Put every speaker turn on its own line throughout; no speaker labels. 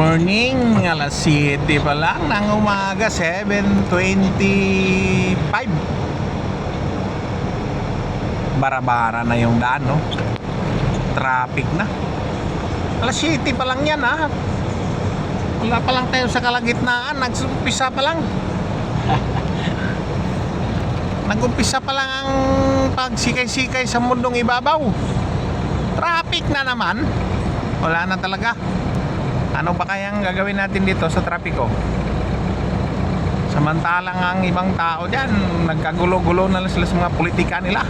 morning, alas 7 pa lang ng umaga, 7:25. Bara-bara na yung daan, no? Traffic na. Alas 7 pa lang yan, ha? Wala pa lang tayo sa kalagitnaan, nag-umpisa pa lang. Nag-umpisa pa lang ang pagsikay-sikay sa mundong ibabaw. Traffic na naman. Wala na talaga. Ano ba kayang gagawin natin dito sa trapiko? Samantalang ang ibang tao dyan, nagkagulo-gulo na sila sa mga politika nila.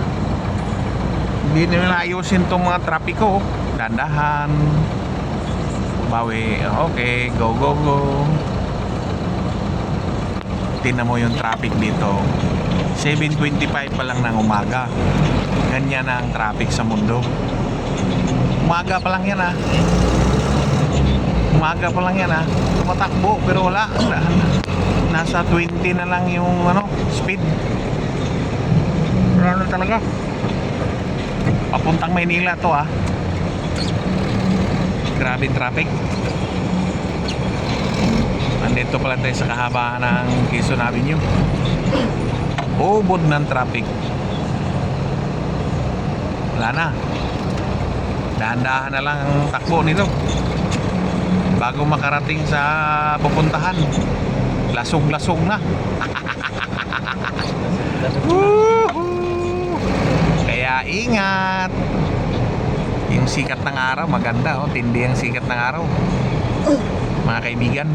Hindi nila ayusin itong mga trapiko. Dandahan. Bawi. Okay, go, go, go. Tingnan mo yung traffic dito. 7:25 pa lang ng umaga. Ganyan na ang traffic sa mundo. Umaga pa lang yan, ha. Umaga pa lang yan, ha. Tumatakbo pero wala. Nasa 20 na lang yung speed. Pero ano talaga, papuntang Maynila to, ha. Grabe traffic. Andito pala tayo sa kahabaan ng Quezon Avenue. Ubod ng traffic. Wala na. Dahan-dahan na lang ang takbo nito bago makarating sa pupuntahan. Lasog-lasog na. Kaya ingat. Yung sikat ng araw maganda, oh. Tindi ang sikat ng araw, mga kaibigan.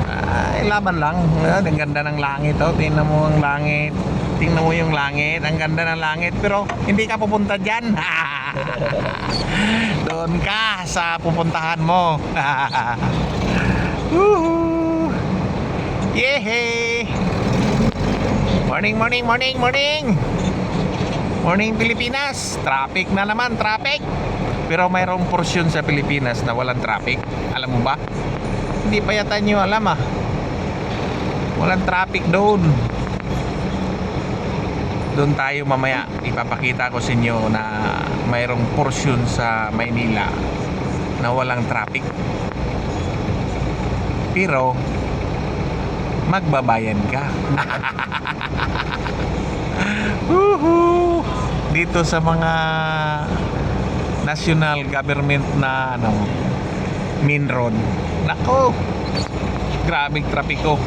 Ay, laban lang. Ang ganda ng langit, oh. Tingnan mo ang langit. Tingnan mo yung langit. Ang ganda ng langit. Pero hindi ka pupunta dyan. Doon ka sa pupuntahan mo. Yehey! Morning, morning, morning, morning! Morning Pilipinas! Traffic na naman, traffic! Pero mayroong porsyon sa Pilipinas na walang traffic. Alam mo ba? Hindi pa yata nyo alam, ah. Walang traffic doon. Doon tayo mamaya ipapakita ko sa inyo na mayroong porsyon sa Maynila na walang traffic. Pero magbabayan ka. Dito sa mga national government na main road. Nako, grabing trapiko.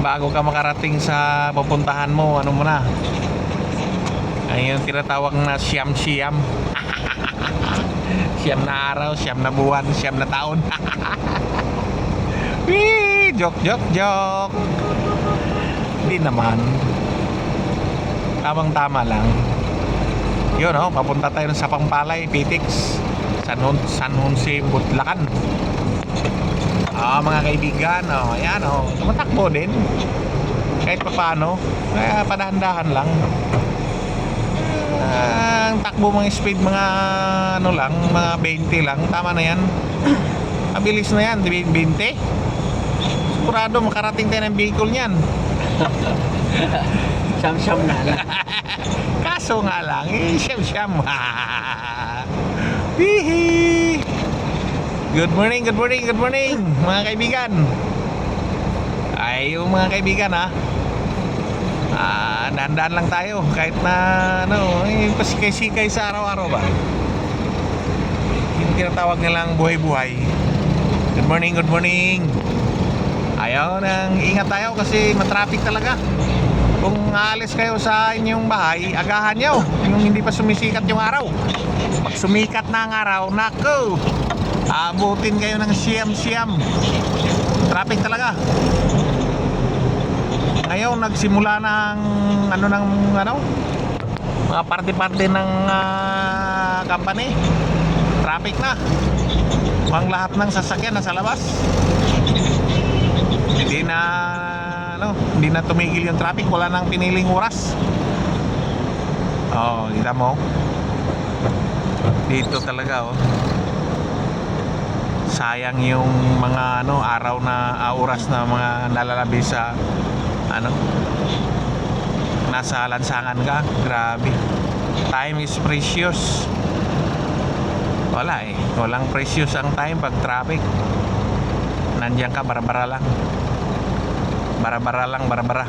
Bago ka makarating sa pupuntahan mo, ano mo na, ayun tinatawag na siyam-siyam. Siyam na araw, siyam na buwan, siyam na taon. Wee! Joke, joke, joke. Hindi naman. Tamang-tama lang. Yun, oh, papunta tayo sa Pampalay, Pitix, San Jose, Butlacan. Mga kaibigan, ayan, tumatakbo din kahit pa paano, kaya padahan-dahan lang. Ang takbo mga speed, mga mga 20 lang, tama na yan. Mabilis na yan, 20. Sigurado makarating tayo ng vehicle niyan.
Siyam-siyam na lang.
Kaso nga lang, siyam-siyam. Hihi. Good morning, good morning, good morning, mga kaibigan. Ay, yung mga kaibigan, ha. Dahan-dahan lang tayo kahit na pasikay-sikay sa araw-araw ba. Yung tinatawag nilang buhay-buhay. Good morning, good morning. Ayaw nang ingat tayo kasi matraffic talaga. Kung aalis kayo sa inyong bahay, agahan nyo yung hindi pa sumisikat yung araw. Pag sumikat na ang araw, nako, abutin kayo ng siyam-siyam. Traffic talaga. Ngayon nagsimula ng mga party-party ng company. Traffic na. Ang lahat ng sasakyan nasa labas. Hindi na tumigil yung traffic. Wala nang piniling oras. Kita mo. Dito talaga, sayang yung mga araw na oras na mga nalalabi sa nasa lansangan ka. Grabe, time is precious. Wala eh. Walang precious ang time pag traffic. Nandiyan ka, bara-bara lang. Bara-bara lang, bara-bara.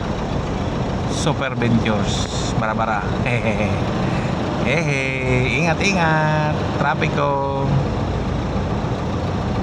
Super Ventures. Bara-bara. Hehehe. Hehe. Ingat-ingat. Traffic ko.